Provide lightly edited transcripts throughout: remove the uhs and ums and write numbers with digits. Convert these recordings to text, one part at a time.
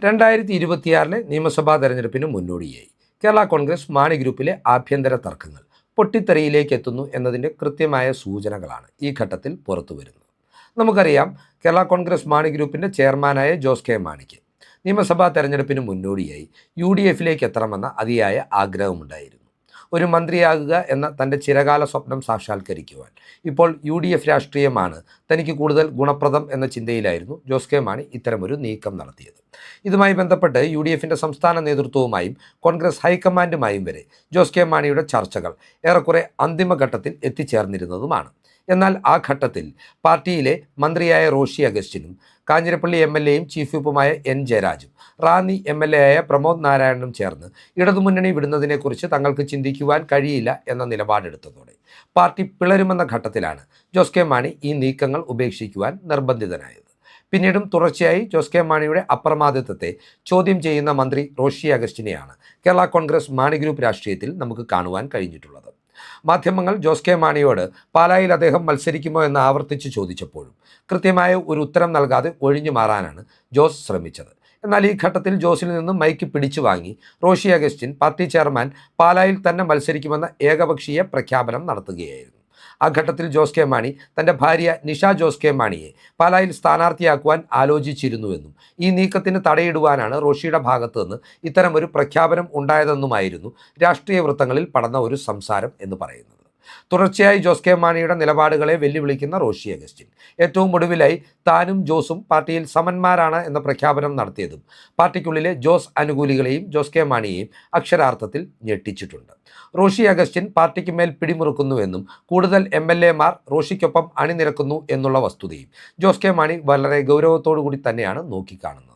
2026 നിയമസഭാ തെരഞ്ഞെടുപ്പിന് മുന്നോടിയായി കേരള കോൺഗ്രസ് മാണി ഗ്രൂപ്പിലെ ആഭ്യന്തര തർക്കങ്ങൾ പൊട്ടിത്തെറിയിലേക്ക് എത്തുന്നു എന്നതിൻ്റെ കൃത്യമായ സൂചനകളാണ് ഈ ഘട്ടത്തിൽ പുറത്തു വരുന്നത്. നമുക്കറിയാം, കേരള കോൺഗ്രസ് മാണി ഗ്രൂപ്പിൻ്റെ ചെയർമാനായ ജോസ് കെ മാണിക്ക് നിയമസഭാ തെരഞ്ഞെടുപ്പിന് മുന്നോടിയായി UDF എത്തണമെന്ന അതിയായ ആഗ്രഹമുണ്ടായിരുന്നു. ഒരു മന്ത്രിയാകുക എന്ന തൻ്റെ ചിരകാല സ്വപ്നം സാക്ഷാത്കരിക്കുവാൻ ഇപ്പോൾ UDF രാഷ്ട്രീയമാണ് തനിക്ക് കൂടുതൽ ഗുണപ്രദം എന്ന ചിന്തയിലായിരുന്നു ജോസ് കെ മാണി ഇത്തരമൊരു നീക്കം നടത്തിയത്. ഇതുമായി ബന്ധപ്പെട്ട് UDF സംസ്ഥാന നേതൃത്വവുമായും കോൺഗ്രസ് ഹൈക്കമാൻഡുമായും വരെ ജോസ് കെ മാണിയുടെ ചർച്ചകൾ ഏറെക്കുറെ അന്തിമഘട്ടത്തിൽ എത്തിച്ചേർന്നിരുന്നതുമാണ്. എന്നാൽ ആ ഘട്ടത്തിൽ പാർട്ടിയിലെ മന്ത്രിയായ റോഷി അഗസ്റ്റിനും കാഞ്ഞിരപ്പള്ളി MLAയും ചീഫ് വിപ്പുമായ N ജയരാജും റാന്നി MLA ആയ പ്രമോദ് നാരായണനും ചേർന്ന് ഇടതുമുന്നണി വിടുന്നതിനെക്കുറിച്ച് തങ്ങൾക്ക് ചിന്തിക്കുവാൻ കഴിയില്ല എന്ന നിലപാടെടുത്തതോടെ പാർട്ടി പിളരുമെന്ന ഘട്ടത്തിലാണ് ജോസ് കെ മാണി ഈ നീക്കങ്ങൾ ഉപേക്ഷിക്കുവാൻ നിർബന്ധിതനായത്. പിന്നീടും തുടർച്ചയായി ജോസ് കെ മാണിയുടെ അപ്രമാദിത്വത്തെ ചോദ്യം ചെയ്യുന്ന മന്ത്രി റോഷി അഗസ്റ്റിനെയാണ് കേരള കോൺഗ്രസ് മാണി ഗ്രൂപ്പ് രാഷ്ട്രീയത്തിൽ നമുക്ക് കാണുവാൻ കഴിഞ്ഞിട്ടുള്ളത്. മാധ്യമങ്ങൾ ജോസ് കെ മാണിയോട് പാലായിൽ അദ്ദേഹം മത്സരിക്കുമോ എന്ന് ആവർത്തിച്ച് ചോദിച്ചപ്പോഴും കൃത്യമായ ഒരു ഉത്തരം നൽകാതെ ഒഴിഞ്ഞു മാറാനാണ് ജോസ് ശ്രമിച്ചത്. എന്നാൽ ഈ ഘട്ടത്തിൽ ജോസിൽ നിന്നും മൈക്ക് പിടിച്ചു വാങ്ങി റോഷി അഗസ്റ്റിൻ പാർട്ടി ചെയർമാൻ പാലായിൽ തന്നെ മത്സരിക്കുമെന്ന ഏകപക്ഷീയ പ്രഖ്യാപനം നടത്തുകയായിരുന്നു. ആ ഘട്ടത്തിൽ ജോസ് കെ മാണി തൻ്റെ ഭാര്യ നിഷ ജോസ് കെ മാണിയെ പാലായിൽ സ്ഥാനാർത്ഥിയാക്കുവാൻ ആലോചിച്ചിരുന്നുവെന്നും ഈ നീക്കത്തിന് തടയിടുവാനാണ് റോഷിയുടെ ഭാഗത്തു നിന്ന് ഇത്തരമൊരു പ്രഖ്യാപനം ഉണ്ടായതെന്നുമായിരുന്നു രാഷ്ട്രീയ വൃത്തങ്ങളിൽ പടർന്ന ഒരു സംസാരം എന്ന് പറയുന്നത്. തുടർച്ചയായി ജോസ് കെ മാണിയുടെ നിലപാടുകളെ വെല്ലുവിളിക്കുന്ന റോഷി അഗസ്റ്റിൻ ഏറ്റവും ഒടുവിലായി താനും ജോസും പാർട്ടിയിൽ സമന്മാരാണ് എന്ന പ്രഖ്യാപനം നടത്തിയതും പാർട്ടിക്കുള്ളിലെ ജോസ് അനുകൂലികളെയും ജോസ് കെ മാണിയെയും അക്ഷരാർത്ഥത്തിൽ ഞെട്ടിച്ചിട്ടുണ്ട്. റോഷി അഗസ്റ്റിൻ പാർട്ടിക്ക് മേൽ പിടിമുറുക്കുന്നുവെന്നും കൂടുതൽ MLAമാർ റോഷിക്കൊപ്പം അണിനിരക്കുന്നു എന്നുള്ള വസ്തുതയും ജോസ് കെ മാണി വളരെ ഗൗരവത്തോടു കൂടി തന്നെയാണ് നോക്കിക്കാണുന്നത്.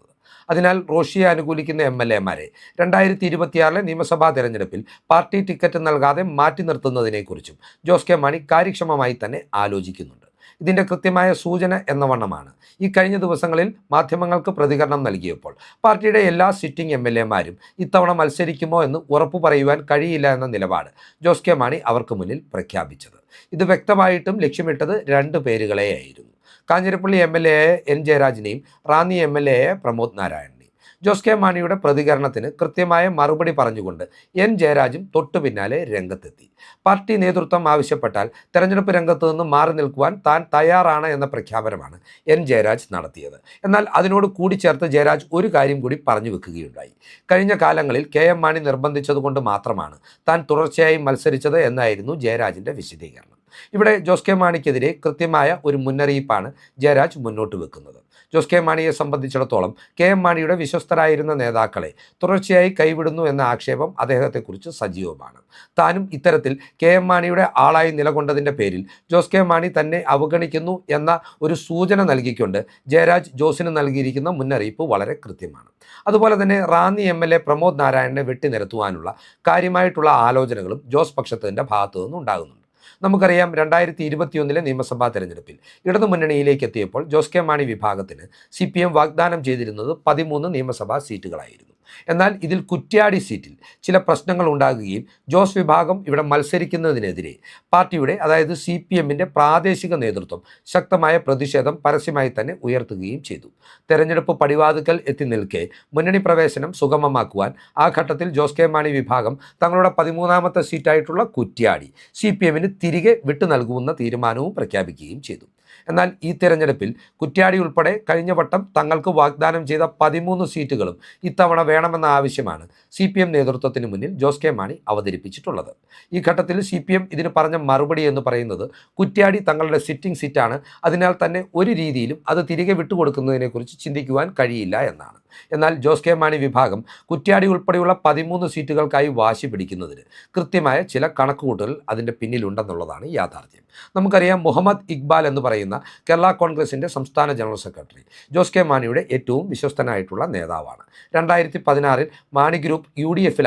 അതിനാൽ റോഷിയെ അനുകൂലിക്കുന്ന MLAമാരെ 2026 നിയമസഭാ തെരഞ്ഞെടുപ്പിൽ പാർട്ടി ടിക്കറ്റ് നൽകാതെ മാറ്റി നിർത്തുന്നതിനെക്കുറിച്ചും ജോസ് കെ മാണി കാര്യക്ഷമമായി തന്നെ ആലോചിക്കുന്നുണ്ട്. ഇതിൻ്റെ കൃത്യമായ സൂചന എന്ന വണ്ണമാണ് ഈ കഴിഞ്ഞ ദിവസങ്ങളിൽ മാധ്യമങ്ങൾക്ക് പ്രതികരണം നൽകിയപ്പോൾ പാർട്ടിയുടെ എല്ലാ സിറ്റിംഗ് MLAമാരും ഇത്തവണ മത്സരിക്കുമോ എന്ന് ഉറപ്പു പറയുവാൻ കഴിയില്ല എന്ന നിലപാട് ജോസ് കെ മാണി അവർക്ക് മുന്നിൽ പ്രഖ്യാപിച്ചത്. ഇത് വ്യക്തമായിട്ടും ലക്ഷ്യമിട്ടത് രണ്ട് പേരുകളെയായിരുന്നു. കാഞ്ഞിരപ്പള്ളി MLA ആയ N ജയരാജിനെയും റാന്നി MLA ആയ പ്രമോദ് നാരായണനെയും. ജോസ് കെ മാണിയുടെ പ്രതികരണത്തിന് കൃത്യമായ മറുപടി പറഞ്ഞുകൊണ്ട് N ജയരാജും തൊട്ടു പിന്നാലെ രംഗത്തെത്തി. പാർട്ടി നേതൃത്വം ആവശ്യപ്പെട്ടാൽ തെരഞ്ഞെടുപ്പ് രംഗത്ത് നിന്ന് മാറി നിൽക്കുവാൻ താൻ തയ്യാറാണ് എന്ന പ്രഖ്യാപനമാണ് N ജയരാജ് നടത്തിയത്. എന്നാൽ അതിനോട് കൂടിച്ചേർത്ത് ജയരാജ് ഒരു കാര്യം കൂടി പറഞ്ഞു വെക്കുകയുണ്ടായി. കഴിഞ്ഞ കാലങ്ങളിൽ KM മാണി നിർബന്ധിച്ചതുകൊണ്ട് മാത്രമാണ് താൻ തുടർച്ചയായി മത്സരിച്ചത് എന്നായിരുന്നു ജയരാജിൻ്റെ വിശദീകരണം. ഇവിടെ ജോസ് കെ മാണിക്കെതിരെ കൃത്യമായ ഒരു മുന്നറിയിപ്പാണ് ജയരാജ് മുന്നോട്ട് വെക്കുന്നത്. ജോസ് കെ മാണിയെ സംബന്ധിച്ചിടത്തോളം KM മാണിയുടെ വിശ്വസ്തരായിരുന്ന നേതാക്കളെ തുടർച്ചയായി കൈവിടുന്നു എന്ന ആക്ഷേപം അദ്ദേഹത്തെക്കുറിച്ച് സജീവമാണ്. താനും ഇത്തരത്തിൽ KM മാണിയുടെ ആളായി നിലകൊണ്ടതിൻ്റെ പേരിൽ ജോസ് കെ മാണി തന്നെ അവഗണിക്കുന്നു എന്ന ഒരു സൂചന നൽകിക്കൊണ്ട് ജയരാജ് ജോസിന് നൽകിയിരിക്കുന്ന മുന്നറിയിപ്പ് വളരെ കൃത്യമാണ്. അതുപോലെ തന്നെ റാന്നി MLA പ്രമോദ് നാരായണനെ വെട്ടിനിരത്തുവാനുള്ള കാര്യമായിട്ടുള്ള ആലോചനകളും ജോസ് പക്ഷത്തിൻ്റെ ഭാഗത്തു നിന്നുണ്ടാകുന്നുണ്ട്. നമുക്കറിയാം, 2021 നിയമസഭാ തെരഞ്ഞെടുപ്പിൽ ഇടതുമുന്നണിയിലേക്ക് എത്തിയപ്പോൾ ജോസ് കെ മാണി വിഭാഗത്തിന് CPM വാഗ്ദാനം ചെയ്തിരുന്നത് 13 നിയമസഭാ സീറ്റുകളായിരുന്നു. എന്നാൽ ഇതിൽ കുറ്റ്യാടി സീറ്റിൽ ചില പ്രശ്നങ്ങൾ ഉണ്ടാകുകയും ജോസ് വിഭാഗം ഇവിടെ മത്സരിക്കുന്നതിനെതിരെ പാർട്ടിയുടെ, അതായത് CPMൻ്റെ പ്രാദേശിക നേതൃത്വം ശക്തമായ പ്രതിഷേധം പരസ്യമായി തന്നെ ഉയർത്തുകയും ചെയ്തു. തെരഞ്ഞെടുപ്പ് പടിവാതിക്കൽ എത്തി നിൽക്കെ മുന്നണി പ്രവേശനം സുഗമമാക്കുവാൻ ആ ഘട്ടത്തിൽ ജോസ് കെ മാണി വിഭാഗം തങ്ങളുടെ 13ാമത്തെ സീറ്റായിട്ടുള്ള കുറ്റ്യാടി CPMന് തിരികെ വിട്ടു നൽകുന്ന തീരുമാനവും പ്രഖ്യാപിക്കുകയും ചെയ്തു. എന്നാൽ ഈ തെരഞ്ഞെടുപ്പിൽ കുറ്റ്യാടി ഉൾപ്പെടെ കഴിഞ്ഞ വട്ടം തങ്ങൾക്ക് വാഗ്ദാനം ചെയ്ത 13 സീറ്റുകളും ഇത്തവണ വേണമെന്ന ആവശ്യമാണ് CPM നേതൃത്വത്തിന് മുന്നിൽ ജോസ് കെ മാണി അവതരിപ്പിച്ചിട്ടുള്ളത്. ഈ ഘട്ടത്തിൽ CPM ഇതിന് പറഞ്ഞ മറുപടി എന്ന് പറയുന്നത് കുറ്റ്യാടി തങ്ങളുടെ സിറ്റിംഗ് സീറ്റാണ്, അതിനാൽ തന്നെ ഒരു രീതിയിലും അത് തിരികെ വിട്ടുകൊടുക്കുന്നതിനെക്കുറിച്ച് ചിന്തിക്കുവാൻ കഴിയില്ല എന്നാണ്. എന്നാൽ ജോസ് കെ മാണി വിഭാഗം കുറ്റ്യാടി ഉൾപ്പെടെയുള്ള 13 സീറ്റുകൾക്കായി വാശി പിടിക്കുന്നതിന് കൃത്യമായ ചില കണക്കുകൂട്ടൽ അതിൻ്റെ പിന്നിലുണ്ടെന്നുള്ളതാണ് യാഥാർത്ഥ്യം. നമുക്കറിയാം, മുഹമ്മദ് ഇക്ബാൽ എന്ന് പറയുന്ന കേരള കോൺഗ്രസിൻ്റെ സംസ്ഥാന ജനറൽ സെക്രട്ടറി ജോസ് കെ മാണിയുടെ ഏറ്റവും വിശ്വസ്തനായിട്ടുള്ള നേതാവാണ്. 2016 മാണി ഗ്രൂപ്പ് UDF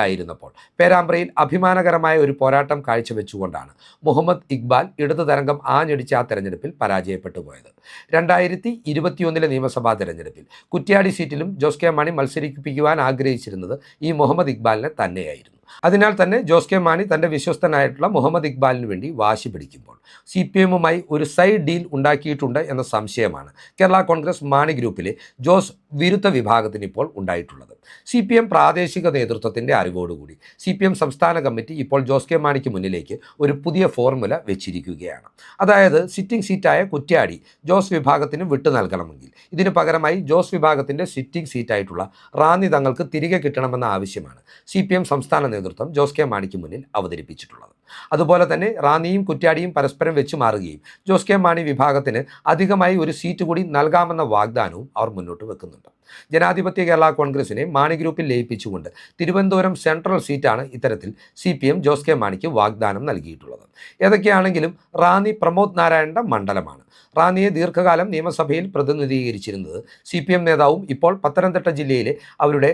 പേരാമ്പ്രയിൽ അഭിമാനകരമായ ഒരു പോരാട്ടം കാഴ്ചവെച്ചുകൊണ്ടാണ് മുഹമ്മദ് ഇക്ബാൽ ഇടതു തരംഗം ആഞ്ഞടിച്ച ആ തെരഞ്ഞെടുപ്പിൽ പരാജയപ്പെട്ടു പോയത്. 2021 നിയമസഭാ തെരഞ്ഞെടുപ്പിൽ കുറ്റ്യാടി സീറ്റിലും ജോസ് കെ മാണി മത്സരിപ്പിക്കുവാൻ ആഗ്രഹിച്ചിരുന്നത് ഈ മുഹമ്മദ് ഇക്ബാലിനെ തന്നെയായിരുന്നു. അതിനാൽ തന്നെ ജോസ് കെ മാണി തൻ്റെ വിശ്വസ്തനായിട്ടുള്ള മുഹമ്മദ് ഇക്ബാലിന് വേണ്ടി വാശി പിടിക്കുമ്പോൾ CPM-മായി ഒരു സൈഡ് ഡീൽ ഉണ്ടാക്കിയിട്ടുണ്ട് എന്ന സംശയമാണ് കേരള കോൺഗ്രസ് മാണി ഗ്രൂപ്പിലെ ജോസ് വിരുദ്ധ വിഭാഗത്തിന് ഇപ്പോൾ ഉണ്ടായിട്ടുള്ളത്. CPM പ്രാദേശിക നേതൃത്വത്തിൻ്റെ അറിവോടുകൂടി CPM സംസ്ഥാന കമ്മിറ്റി ഇപ്പോൾ ജോസ് കെ മാണിക്ക് മുന്നിലേക്ക് ഒരു പുതിയ ഫോർമുല വെച്ചിരിക്കുകയാണ്. അതായത് സിറ്റിംഗ് സീറ്റായ കുറ്റ്യാടി ജോസ് വിഭാഗത്തിന് വിട്ടു നൽകണമെങ്കിൽ ഇതിന് പകരമായി ജോസ് വിഭാഗത്തിൻ്റെ സിറ്റിംഗ് സീറ്റായിട്ടുള്ള റാന്നി തങ്ങൾക്ക് തിരികെ കിട്ടണമെന്ന ആവശ്യമാണ് CPM സംസ്ഥാന നേതൃത്വം ജോസ് കെ മാണിക്ക് മുന്നിൽ അവതരിപ്പിച്ചിട്ടുള്ളത്. അതുപോലെ തന്നെ റാന്നിയും കുറ്റ്യാടിയും പരസ്പരം വെച്ചു മാറുകയും ജോസ് കെ മാണി വിഭാഗത്തിന് അധികമായി ഒരു സീറ്റ് കൂടി നൽകാമെന്ന വാഗ്ദാനവും അവർ മുന്നോട്ട് വെക്കുന്നുണ്ട്. ജനാധിപത്യ കേരള കോൺഗ്രസിനെ മാണി ഗ്രൂപ്പിൽ ലയിപ്പിച്ചുകൊണ്ട് തിരുവനന്തപുരം സെൻട്രൽ സീറ്റാണ് ഇത്തരത്തിൽ CPM ജോസ് കെ മാണിക്ക് വാഗ്ദാനം നൽകിയിട്ടുള്ളത്. ഏതൊക്കെയാണെങ്കിലും റാന്നി പ്രമോദ് നാരായണന്റെ മണ്ഡലമാണ്. റാന്നിയെ ദീർഘകാലം നിയമസഭയിൽ പ്രതിനിധീകരിച്ചിരുന്നത് CPM നേതാവും ഇപ്പോൾ പത്തനംതിട്ട ജില്ലയിലെ അവരുടെ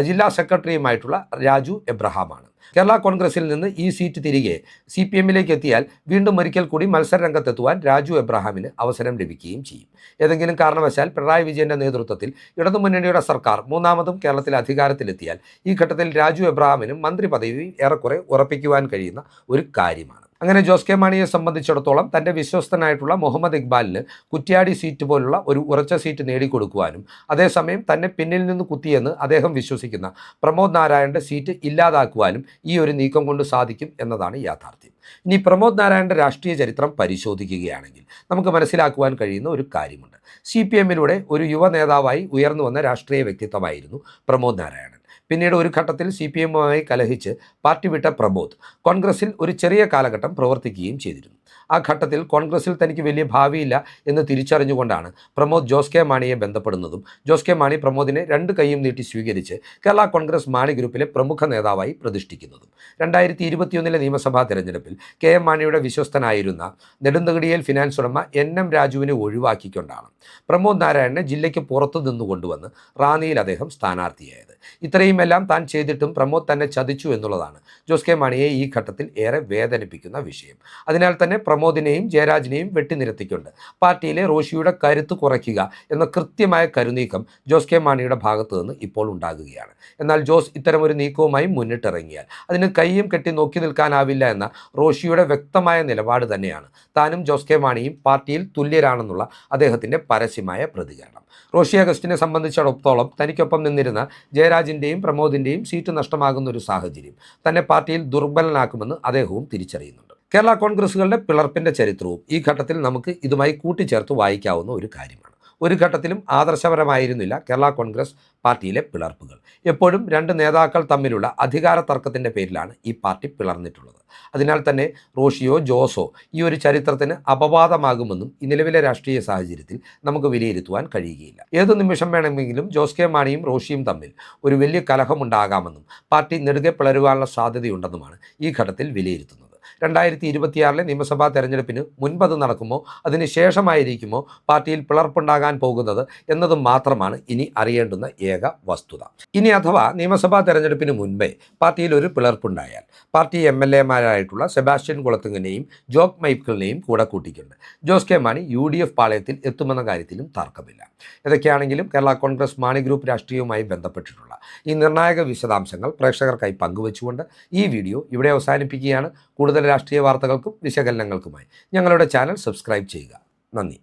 ജില്ലാ സെക്രട്ടറിയുമായിട്ടുള്ള രാജു എബ്രഹാമാണ്. കേരള കോൺഗ്രസിൽ നിന്ന് ഈ സീറ്റ് തിരികെ CPM-ലേക്ക് എത്തിയാൽ വീണ്ടും ഒരിക്കൽ കൂടി മത്സരരംഗത്തെത്തുവാൻ രാജു എബ്രഹാമിന് അവസരം ലഭിക്കുകയും ചെയ്യും. ഏതെങ്കിലും കാരണവശാൽ പിണറായി വിജയന്റെ നേതൃത്വത്തിൽ ഇടതുമുന്നണിയുടെ സർക്കാർ മൂന്നാമതും കേരളത്തിൽ അധികാരത്തിലെത്തിയാൽ ഈ ഘട്ടത്തിൽ രാജു എബ്രഹാമിനും മന്ത്രി പദവി ഏറെക്കുറെ ഉറപ്പിക്കുവാൻ കഴിയുന്ന ഒരു കാര്യമാണ്. അങ്ങനെ ജോസ് കെ മാണിയെ സംബന്ധിച്ചിടത്തോളം തൻ്റെ വിശ്വസ്തനായിട്ടുള്ള മുഹമ്മദ് ഇക്ബാലിന് കുറ്റ്യാടി സീറ്റ് പോലുള്ള ഒരു ഉറച്ച സീറ്റ് നേടിക്കൊടുക്കുവാനും അതേസമയം തന്നെ പിന്നിൽ നിന്ന് കുത്തിയെന്ന് അദ്ദേഹം വിശ്വസിക്കുന്ന പ്രമോദ് നാരായണന്റെ സീറ്റ് ഇല്ലാതാക്കുവാനും ഈ ഒരു നീക്കം കൊണ്ട് സാധിക്കും എന്നതാണ് യാഥാർത്ഥ്യം. ഇനി പ്രമോദ് നാരായണന്റെ രാഷ്ട്രീയ ചരിത്രം പരിശോധിക്കുകയാണെങ്കിൽ നമുക്ക് മനസ്സിലാക്കുവാൻ കഴിയുന്ന ഒരു കാര്യമുണ്ട്. CPM-ലൂടെ ഒരു യുവ നേതാവായി ഉയർന്നു വന്ന രാഷ്ട്രീയ വ്യക്തിത്വമായിരുന്നു പ്രമോദ് നാരായണൻ. പിന്നീട് ഒരു ഘട്ടത്തിൽ CPM-മായി കലഹിച്ച് പാർട്ടി വിട്ട പ്രമോദ് കോൺഗ്രസിൽ ഒരു ചെറിയ കാലഘട്ടം പ്രവർത്തിക്കുകയും ചെയ്തിരുന്നു. ആ ഘട്ടത്തിൽ കോൺഗ്രസിൽ തനിക്ക് വലിയ ഭാവിയില്ല എന്ന് തിരിച്ചറിഞ്ഞുകൊണ്ടാണ് പ്രമോദ് ജോസ് കെ മാണിയെ ബന്ധപ്പെടുന്നതും ജോസ് കെ മാണി പ്രമോദിനെ രണ്ട് കൈയും നീട്ടി സ്വീകരിച്ച് കേരള കോൺഗ്രസ് മാണി ഗ്രൂപ്പിലെ പ്രമുഖ നേതാവായി പ്രതിഷ്ഠിക്കുന്നതും. 2021 നിയമസഭാ തെരഞ്ഞെടുപ്പിൽ KM മാണിയുടെ വിശ്വസ്തനായിരുന്ന നെടുന്തകടിയേൽ ഫിനാൻസ് ഉടമ NM രാജുവിനെ ഒഴിവാക്കിക്കൊണ്ടാണ് പ്രമോദ് നാരായണനെ ജില്ലയ്ക്ക് പുറത്തു നിന്ന് കൊണ്ടുവന്ന് റാന്നിയിൽ അദ്ദേഹം സ്ഥാനാർത്ഥിയായത്. ഇത്രയുമെല്ലാം താൻ ചെയ്തിട്ടും പ്രമോദ് തന്നെ ചതിച്ചു എന്നുള്ളതാണ് ജോസ് കെ മാണിയെ ഈ ഘട്ടത്തിൽ ഏറെ വേദനിപ്പിക്കുന്ന വിഷയം. അതിനാൽ തന്നെ പ്രമോദിനെയും ജയരാജിനെയും വെട്ടിനിരത്തിക്കൊണ്ട് പാർട്ടിയിലെ റോഷിയുടെ കരുത്ത് കുറയ്ക്കുക എന്ന കൃത്യമായ കരുനീക്കം ജോസ് കെ മാണിയുടെ ഭാഗത്തു നിന്ന് ഇപ്പോൾ ഉണ്ടാകുകയാണ്. എന്നാൽ ജോസ് ഇത്തരമൊരു നീക്കവുമായി മുന്നിട്ടിറങ്ങിയാൽ അതിന് കയ്യും കെട്ടി നോക്കി നിൽക്കാനാവില്ല എന്ന റോഷിയുടെ വ്യക്തമായ നിലപാട് തന്നെയാണ് താനും ജോസ് കെ മാണിയും പാർട്ടിയിൽ തുല്യരാണെന്നുള്ള അദ്ദേഹത്തിൻ്റെ പരസ്യമായ പ്രതികരണം. റോഷി അഗസ്റ്റിനെ സംബന്ധിച്ചിടത്തോളം തനിക്കൊപ്പം നിന്നിരുന്ന ജയരാജിൻ്റെയും പ്രമോദിൻ്റെയും സീറ്റ് നഷ്ടമാകുന്ന ഒരു സാഹചര്യം തന്നെ പാർട്ടിയിൽ ദുർബലനാക്കുമെന്ന് അദ്ദേഹവും തിരിച്ചറിയുന്നുണ്ട്. കേരള കോൺഗ്രസുകളുടെ പിളർപ്പിൻ്റെ ചരിത്രവും ഈ ഘട്ടത്തിൽ നമുക്ക് ഇതുമായി കൂട്ടിച്ചേർത്ത് വായിക്കാവുന്ന ഒരു കാര്യമാണ്. ഒരു ഘട്ടത്തിലും ആദർശപരമായിരുന്നില്ല കേരള കോൺഗ്രസ് പാർട്ടിയിലെ പിളർപ്പുകൾ. എപ്പോഴും രണ്ട് നേതാക്കൾ തമ്മിലുള്ള അധികാര തർക്കത്തിൻ്റെ പേരിലാണ് ഈ പാർട്ടി പിളർന്നിട്ടുള്ളത്. അതിനാൽ തന്നെ റോഷിയോ ജോസോ ഈ ഒരു ചരിത്രത്തിന് അപവാദമാകുമെന്നും ഈ നിലവിലെ രാഷ്ട്രീയ സാഹചര്യത്തിൽ നമുക്ക് വിലയിരുത്തുവാൻ കഴിയുകയില്ല. ഏതു നിമിഷം വേണമെങ്കിലും ജോസ് കെ മാണിയും റോഷിയും തമ്മിൽ ഒരു വലിയ കലഹമുണ്ടാകാമെന്നും പാർട്ടി നെടുകെ പിളരുവാനുള്ള സാധ്യതയുണ്ടെന്നുമാണ് ഈ ഘട്ടത്തിൽ വിലയിരുത്തുന്നത്. 2026 നിയമസഭാ തെരഞ്ഞെടുപ്പിന് മുൻപത് നടക്കുമോ അതിന് ശേഷമായിരിക്കുമോ പാർട്ടിയിൽ പിളർപ്പുണ്ടാകാൻ പോകുന്നത് എന്നത് മാത്രമാണ് ഇനി അറിയേണ്ടുന്ന ഏക വസ്തുത. ഇനി അഥവാ നിയമസഭാ തെരഞ്ഞെടുപ്പിന് മുൻപേ പാർട്ടിയിൽ ഒരു പിളർപ്പുണ്ടായാൽ പാർട്ടി MLA-മാരായിട്ടുള്ള സെബാസ്റ്റ്യൻ കുളത്തുങ്കനെയും ജോബ് മൈക്കിളിനെയും കൂടെ കൂട്ടിക്കൊണ്ട് ജോസ് കെ മാണി UDF പാളയത്തിൽ എത്തുമെന്ന കാര്യത്തിലും തർക്കമില്ല. ഏതൊക്കെയാണെങ്കിലും കേരള കോൺഗ്രസ് മാണി ഗ്രൂപ്പ് രാഷ്ട്രീയവുമായി ബന്ധപ്പെട്ടിട്ടുള്ള ഈ നിർണായക വിശദാംശങ്ങൾ പ്രേക്ഷകർക്കായി പങ്കുവച്ചുകൊണ്ട് ഈ വീഡിയോ ഇവിടെ അവസാനിപ്പിക്കുകയാണ്. കൂടുതൽ രാഷ്ട്രീയ വാർത്തകൾക്കും വിശകലനങ്ങൾക്കുമായി ഞങ്ങളുടെ ചാനൽ സബ്സ്ക്രൈബ് ചെയ്യുക. നന്ദി.